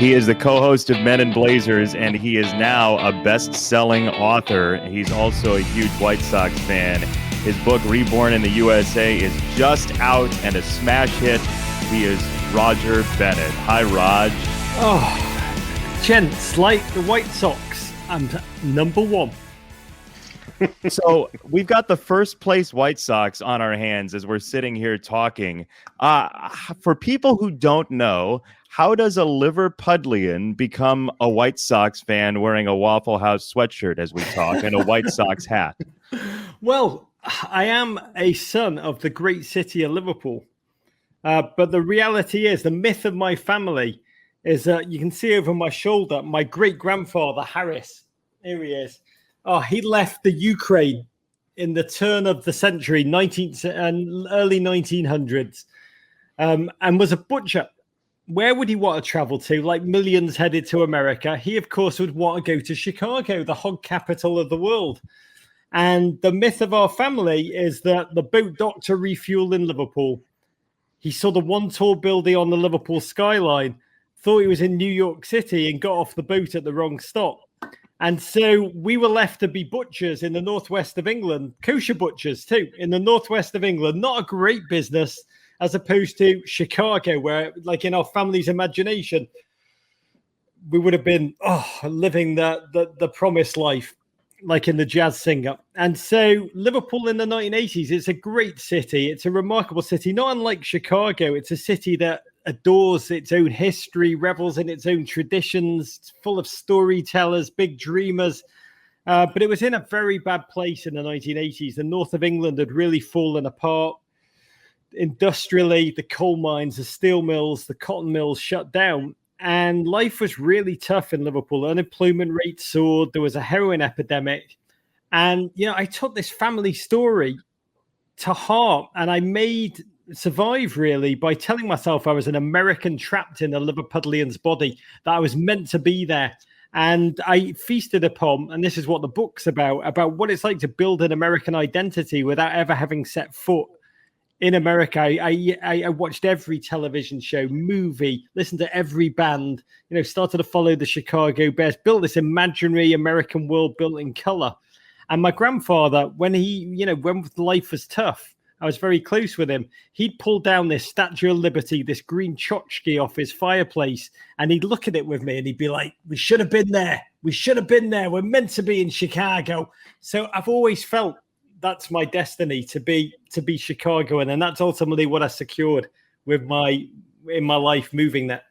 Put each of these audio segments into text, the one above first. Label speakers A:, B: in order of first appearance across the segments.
A: He is the co-host of Men in Blazers, and he is now a best-selling author. He's also a huge White Sox fan. His book, Reborn in the USA, is just out and a smash hit. He is Roger Bennett. Hi, Raj.
B: Oh, gents, like the White Sox, I'm number one.
A: So we've got the first place White Sox on our hands as we're sitting here talking. For people who don't know, how does a Liverpudlian become a White Sox fan wearing a Waffle House sweatshirt as we talk and a White Sox hat?
B: Well, I am a son of the great city of Liverpool. But the reality is, the myth of my family is that you can see over my shoulder, my great-grandfather, Harris, here he is. Oh, he left the Ukraine in the turn of the century, 19th and early 1900s, and was a butcher. Where would he want to travel to? Like millions headed to America. He, of course, would want to go to Chicago, the hog capital of the world. And the myth of our family is that the boat docked to refuel in Liverpool. He saw the one tall building on the Liverpool skyline, thought he was in New York City, and got off the boat at the wrong stop. And so we were left to be butchers in the northwest of England, kosher butchers too, in the northwest of England. Not a great business, as opposed to Chicago, where, like in our family's imagination, we would have been living the promised life, like in the jazz singer. And so Liverpool in the 1980s, it's a great city. It's a remarkable city, not unlike Chicago. It's a city that adores its own history, revels in its own traditions. It's full of storytellers, big dreamers. But it was in a very bad place in the 1980s. The north of England had really fallen apart. Industrially, the coal mines, the steel mills, the cotton mills shut down. And life was really tough in Liverpool. Unemployment rate soared. There was a heroin epidemic. And, I took this family story to heart, and I survive really by telling myself I was an American trapped in a Liverpudlian's body, that I was meant to be there. And I feasted upon, and this is what the book's about what it's like to build an American identity without ever having set foot in America. I watched every television show, movie, listened to every band, started to follow the Chicago Bears, built this imaginary American world built in color. And my grandfather, when when life was tough, I was very close with him. He'd pull down this Statue of Liberty, this green tchotchke off his fireplace, and he'd look at it with me and he'd be like, we should have been there. We should have been there. We're meant to be in Chicago. So I've always felt that's my destiny, to be Chicagoan, and that's ultimately what I secured in my life moving there.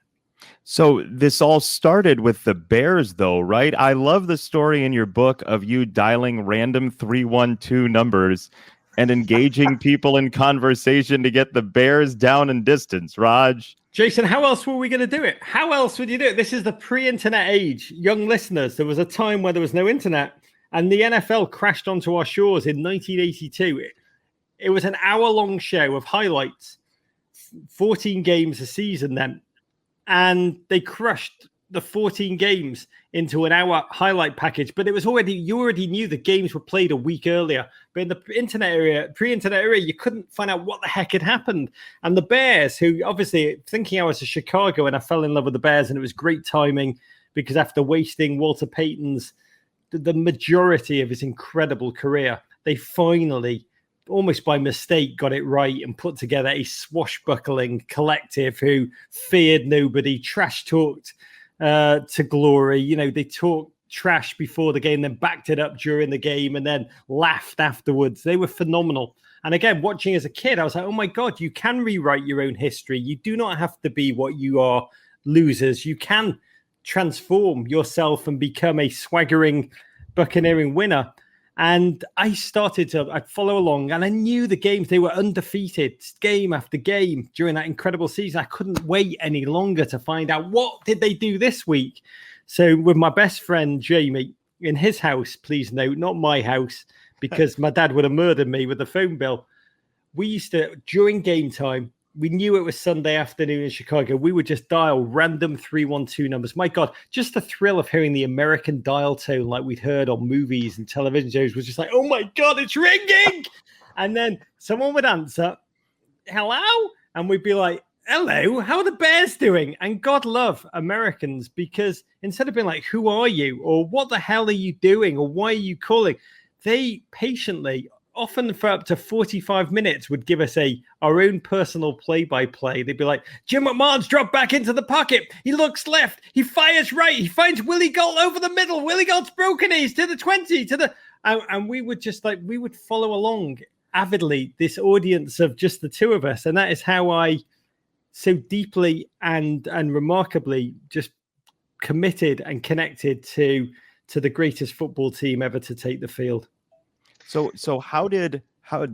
A: So this all started with the Bears, though, right? I love the story in your book of you dialing random 312 numbers and engaging people in conversation to get the Bears down in distance. Raj?
B: Jason, how else were we going to do it? How else would you do it? This is the pre-internet age. Young listeners, there was a time where there was no internet, and the NFL crashed onto our shores in 1982. It was an hour-long show of highlights, 14 games a season then. And they crushed the 14 games into an hour highlight package. But it was you already knew the games were played a week earlier. But in the pre-internet era, you couldn't find out what the heck had happened. And the Bears, who obviously, thinking I was a Chicago, and I fell in love with the Bears, and it was great timing because after wasting Walter Payton's the majority of his incredible career, they finally, almost by mistake, got it right and put together a swashbuckling collective who feared nobody, trash talked to glory. They talked trash before the game, then backed it up during the game, and then laughed afterwards. They were phenomenal. And again, watching as a kid, I was like, oh my God, you can rewrite your own history. You do not have to be what you are, losers. You can transform yourself and become a swaggering, buccaneering winner. And I'd follow along, and I knew the games. They were undefeated game after game during that incredible season. I couldn't wait any longer to find out what did they do this week. So with my best friend, Jamie, in his house, please note, not my house, because my dad would have murdered me with the phone bill. We used to, during game time, we knew it was Sunday afternoon in Chicago. We would just dial random 312 numbers. My God, just the thrill of hearing the American dial tone like we'd heard on movies and television shows was just like, oh my God, it's ringing. And then someone would answer, hello? And we'd be like, hello, how are the Bears doing? And God love Americans, because instead of being like, who are you? Or what the hell are you doing? Or why are you calling? They patiently, often for up to 45 minutes, would give us our own personal play-by-play. They'd be like, Jim McMahon's dropped back into the pocket. He looks left. He fires right. He finds Willie Gault over the middle. Willie Gault's broken knees to the 20, and we would just we would follow along avidly, this audience of just the two of us. And that is how I so deeply and remarkably just committed and connected to the greatest football team ever to take the field.
A: So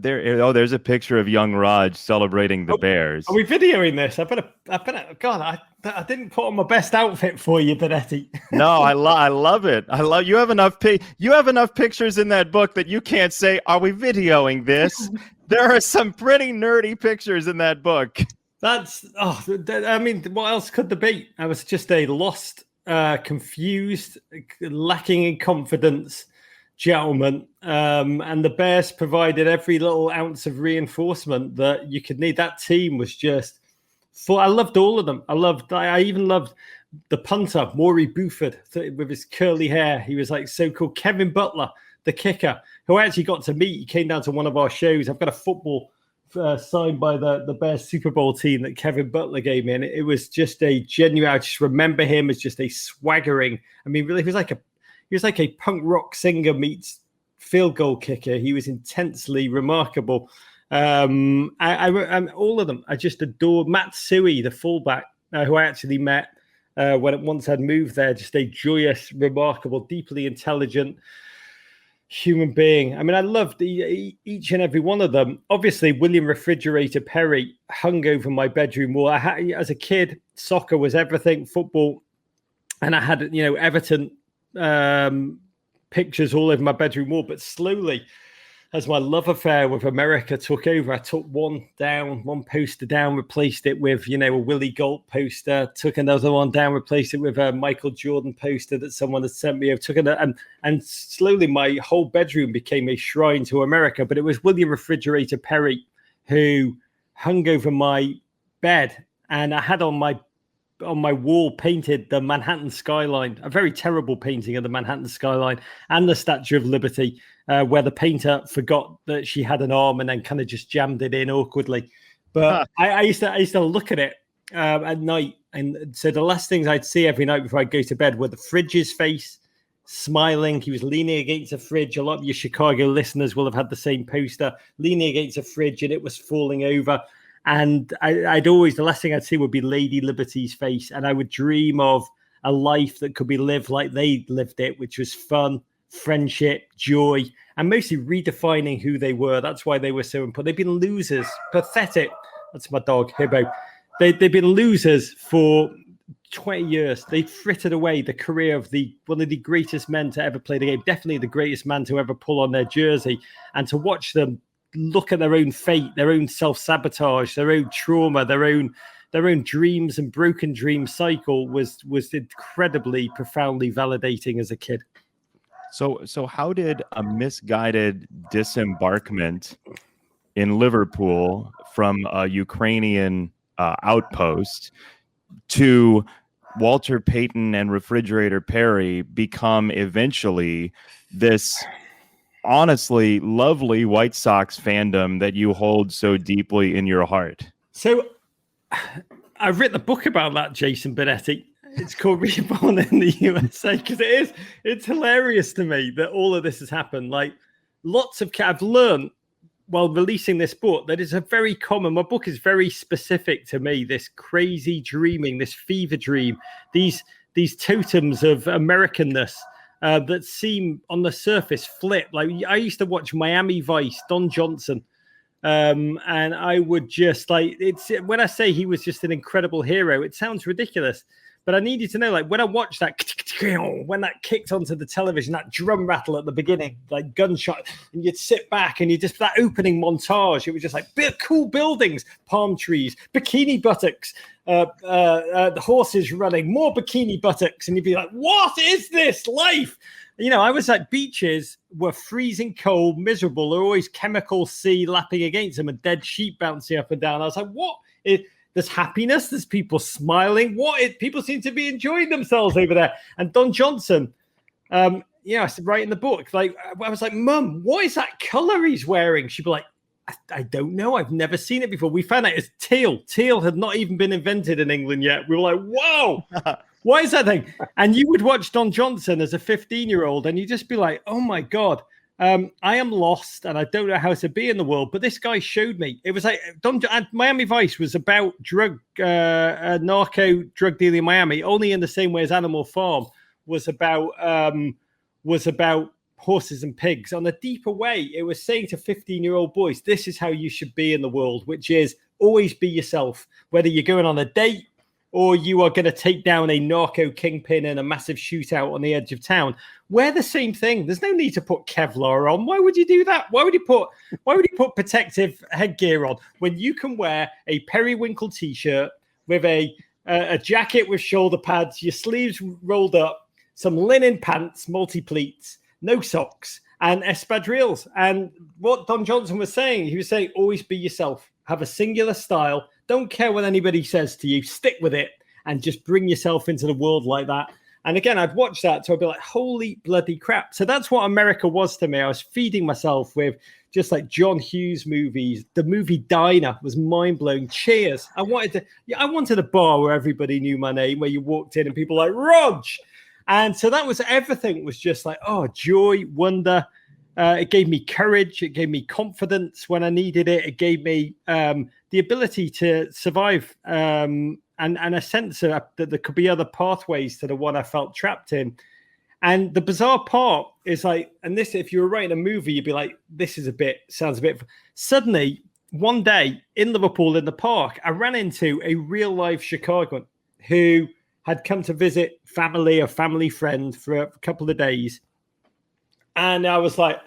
A: there's a picture of young Raj celebrating the Bears.
B: Are we videoing this? I better. God, I didn't put on my best outfit for you, Benetti.
A: No, I love it. You have enough pictures in that book that you can't say, are we videoing this? There are some pretty nerdy pictures in that book.
B: What else could there be? I was just a lost, confused, lacking in confidence gentleman. And the Bears provided every little ounce of reinforcement that you could need. That team was just full. I loved all of them. I even loved the punter, Maury Buford, with his curly hair. He was so cool. Kevin Butler, the kicker, who I actually got to meet. He came down to one of our shows. I've got a football signed by the Bears Super Bowl team that Kevin Butler gave me, and it was just a genuine. I just remember him as just a swaggering. I mean, really, he was like a punk rock singer meets field goal kicker. He was intensely remarkable. I'm all of them. I just adored Matt Suey, the fullback, who I actually met once I'd moved there. Just a joyous, remarkable, deeply intelligent human being. I mean, I loved each and every one of them. Obviously, William Refrigerator Perry hung over my bedroom wall. As a kid, soccer was everything, football, and I had Everton pictures all over my bedroom wall. But slowly, as my love affair with America took over, I took one poster down, replaced it with a Willie Gault poster, took another one down, replaced it with a Michael Jordan poster that someone had sent me. I took it, and slowly my whole bedroom became a shrine to America. But it was William Refrigerator Perry who hung over my bed, and I had on my wall painted the Manhattan skyline, a very terrible painting of the Manhattan skyline, and the Statue of Liberty, where the painter forgot that she had an arm and then kind of just jammed it in awkwardly. But I used to look at it at night, and so the last things I'd see every night before I'd go to bed were the Fridge's face, smiling. He was leaning against a fridge. A lot of your Chicago listeners will have had the same poster, leaning against a fridge, and it was falling over. And I'd always, the last thing I'd see would be Lady Liberty's face. And I would dream of a life that could be lived like they lived it, which was fun, friendship, joy, and mostly redefining who they were. That's why they were so important. They've been losers, pathetic. That's my dog, Hibbo. They've been losers for 20 years. They frittered away the career of one of the greatest men to ever play the game, definitely the greatest man to ever pull on their jersey. And to watch them look at their own fate, their own self-sabotage, their own trauma, their own dreams and broken dream cycle was incredibly, profoundly validating as a kid.
A: So how did a misguided disembarkment in Liverpool from a Ukrainian outpost to Walter Payton and Refrigerator Perry become eventually this honestly lovely White Sox fandom that you hold so deeply in your heart?
B: So I've written a book about that, Jason Benetti. It's called Reborn in the USA, because it's hilarious to me that all of this has happened. Like, I've learned while releasing this book that it's a very common, my book is very specific to me, this crazy dreaming, this fever dream, these totems of Americanness that seem on the surface flip. Like, I used to watch Miami Vice, Don Johnson, and I would just when I say he was just an incredible hero, it sounds ridiculous. But I needed to know, like, when I watched that, when that kicked onto the television, that drum rattle at the beginning, like gunshot, and you'd sit back and you just, that opening montage, it was just like cool buildings, palm trees, bikini buttocks, the horses running, more bikini buttocks. And you'd be like, what is this life? I was like, beaches were freezing cold, miserable. There were always chemical sea lapping against them and dead sheep bouncing up and down. I was like, what? There's happiness. There's people smiling. People seem to be enjoying themselves over there. And Don Johnson, I said right in the book, like I was like, Mum, what is that color he's wearing? She'd be like, I don't know. I've never seen it before. We found out it's teal. Teal had not even been invented in England yet. We were like, whoa, what is that thing? And you would watch Don Johnson as a 15-year-old and you'd just be like, oh my God. I am lost and I don't know how to be in the world, but this guy showed me. It was like Miami Vice was about narco drug dealing in Miami, only in the same way as Animal Farm was about horses and pigs. On a deeper way, it was saying to 15-year-old boys, this is how you should be in the world, which is always be yourself, whether you're going on a date or you are going to take down a narco kingpin in a massive shootout on the edge of town. Wear the same thing. There's no need to put Kevlar on. Why would you do that? Why would you put protective headgear on when you can wear a periwinkle t-shirt with a jacket with shoulder pads, your sleeves rolled up, some linen pants, multi-pleats, no socks, and espadrilles. And what Don Johnson was saying, he was saying, always be yourself. Have a singular style. Don't care what anybody says to you. Stick with it and just bring yourself into the world like that. And again, I'd watch that, so I'd be like, holy bloody crap. So that's what America was to me. I was feeding myself with just like John Hughes movies. The movie Diner was mind-blowing. Cheers. I wanted a bar where everybody knew my name, where you walked in and people were like, Rog! And so that was everything was just like, oh, joy, wonder. It gave me courage. It gave me confidence when I needed it. It gave me the ability to survive and a sense of, that there could be other pathways to the one I felt trapped in. And the bizarre part is like, and this, if you were writing a movie, you'd be like, this is sounds a bit. Suddenly, one day in Liverpool in the park, I ran into a real life Chicagoan who had come to visit a family friend for a couple of days. And I was like,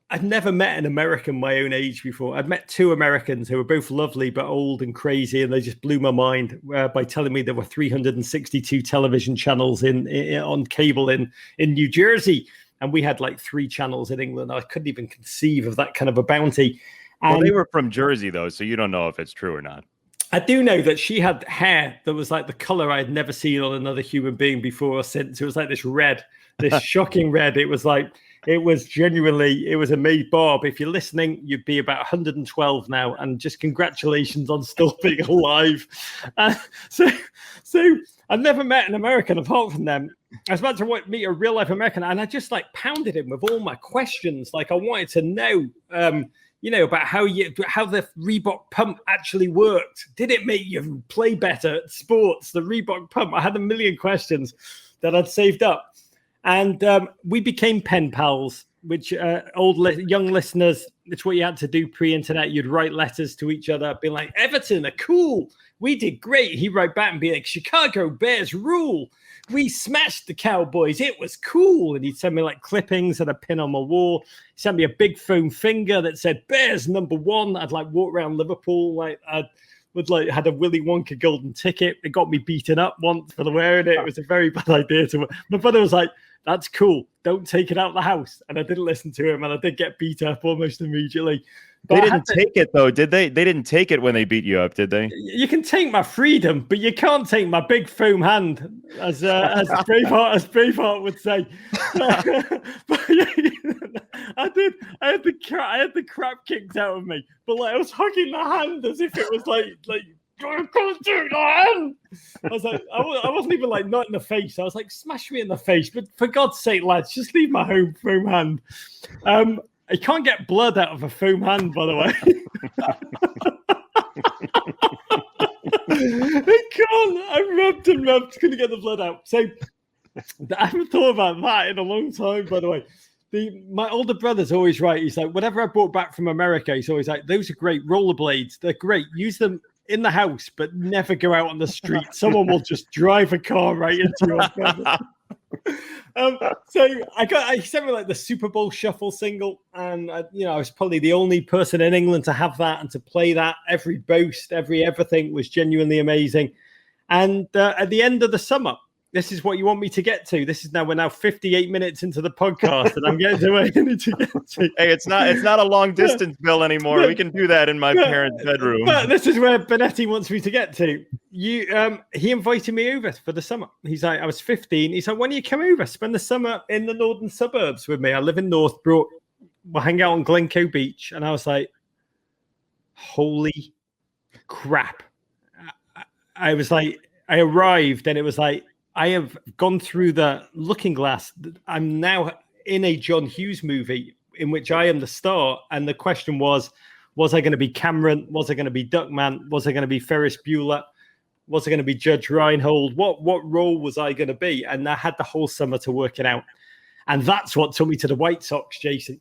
B: I'd never met an American my own age before. I'd met two Americans who were both lovely but old and crazy, and they just blew my mind by telling me there were 362 television channels on cable in New Jersey, and we had like 3 channels in England. I couldn't even conceive of that kind of a bounty. And
A: well, they were from Jersey, though, so you don't know if it's true or not.
B: I do know that she had hair that was like the color I had never seen on another human being before or since. It was like this red, this shocking red. It was like, it was a me, Bob. If you're listening, you'd be about 112 now. And just congratulations on still being alive. So I've never met an American apart from them. I was about to meet a real life American, and I just like pounded him with all my questions. Like I wanted to know, about how the Reebok pump actually worked. Did it make you play better at sports? The Reebok pump. I had a million questions that I'd saved up. And we became pen pals, which young listeners, it's what you had to do pre-internet. You'd write letters to each other, be like, Everton are cool. We did great. He'd write back and be like, Chicago Bears rule. We smashed the Cowboys. It was cool. And he'd send me like clippings and a pin on my wall. He sent me a big foam finger that said Bears #1. I'd like walk around Liverpool like had a Willy Wonka golden ticket. It got me beaten up once for wearing it. It was a very bad idea to wear. My brother was like, that's cool. Don't take it out of the house. And I didn't listen to him, and I did get beat up almost immediately. But
A: they didn't take it, though, did they? They didn't take it when they beat you up, did they?
B: You can take my freedom, but you can't take my big foam hand, as Braveheart would say. But I did. I had the crap kicked out of me, but like I was hugging the hand as if it was like. I was like, I wasn't even like not in the face. I was like, smash me in the face. But for God's sake, lads, just leave my foam hand. I can't get blood out of a foam hand, by the way. I can't. I rubbed and rubbed, couldn't get the blood out. So I haven't thought about that in a long time, by the way. My older brother's always right. He's like, whatever I brought back from America, he's always like, those are great. Rollerblades, they're great. Use them in the house, but never go out on the street. Someone will just drive a car right into your brother. So he sent me like the Super Bowl Shuffle single, and I was probably the only person in England to have that and to play that. Every boast, everything was genuinely amazing. And at the end of the summer, this is what you want me to get to. We're now 58 minutes into the podcast, and I'm getting to where I need to get to.
A: Hey, it's not a long distance, Bill, anymore. We can do that in my parents' bedroom.
B: But this is where Bennett wants me to get to. He invited me over for the summer. He's like, I was 15. He's like, when do you come over? Spend the summer in the northern suburbs with me. I live in Northbrook. We'll hang out on Glencoe Beach. And I was like, holy crap. I was like, I arrived and it was like, I have gone through the looking glass. I'm now in a John Hughes movie in which I am the star. And the question was I going to be Cameron? Was I going to be Duckman? Was I going to be Ferris Bueller? Was I going to be Judge Reinhold? What role was I going to be? And I had the whole summer to work it out. And that's what took me to the White Sox, Jason.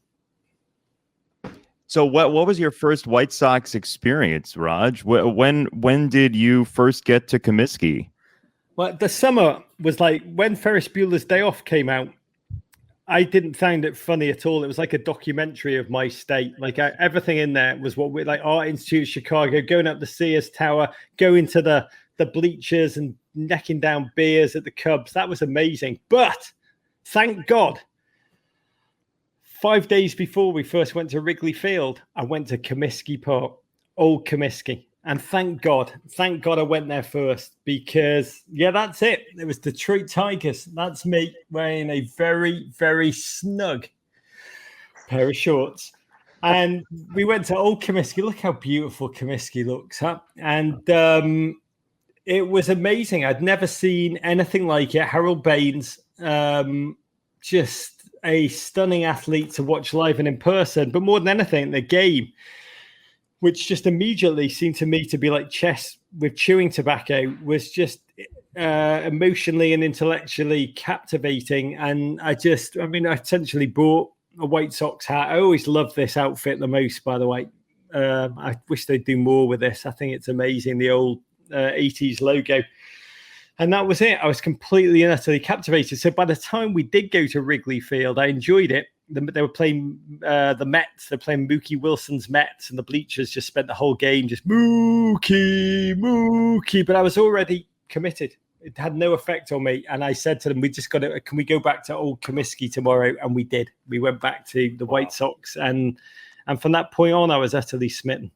A: So what was your first White Sox experience, Raj? When did you first get to Comiskey?
B: Well, the summer was like when Ferris Bueller's Day Off came out. I didn't find it funny at all. It was like a documentary of my state. Like everything in there was what we like Art Institute of Chicago, going up the Sears Tower, going to the bleachers and necking down beers at the Cubs. That was amazing. But thank God, 5 days before we first went to Wrigley Field, I went to Comiskey Park, old Comiskey. And thank God I went there first because, that's it. It was Detroit Tigers. That's me wearing a very, very snug pair of shorts. And we went to old Comiskey. Look how beautiful Comiskey looks, huh? And it was amazing. I'd never seen anything like it. Harold Baines, just a stunning athlete to watch live and in person. But more than anything, the game, which just immediately seemed to me to be like chess with chewing tobacco, was just emotionally and intellectually captivating. And I essentially bought a White Sox hat. I always loved this outfit the most, by the way. I wish they'd do more with this. I think it's amazing, the old 80s logo. And that was it. I was completely and utterly captivated. So by the time we did go to Wrigley Field, I enjoyed it. They were playing the Mets. They're playing Mookie Wilson's Mets, and the bleachers just spent the whole game just Mookie. But I was already committed. It had no effect on me. And I said to them, can we go back to old Comiskey tomorrow? And we did. We went back to the White Sox. And from that point on, I was utterly smitten.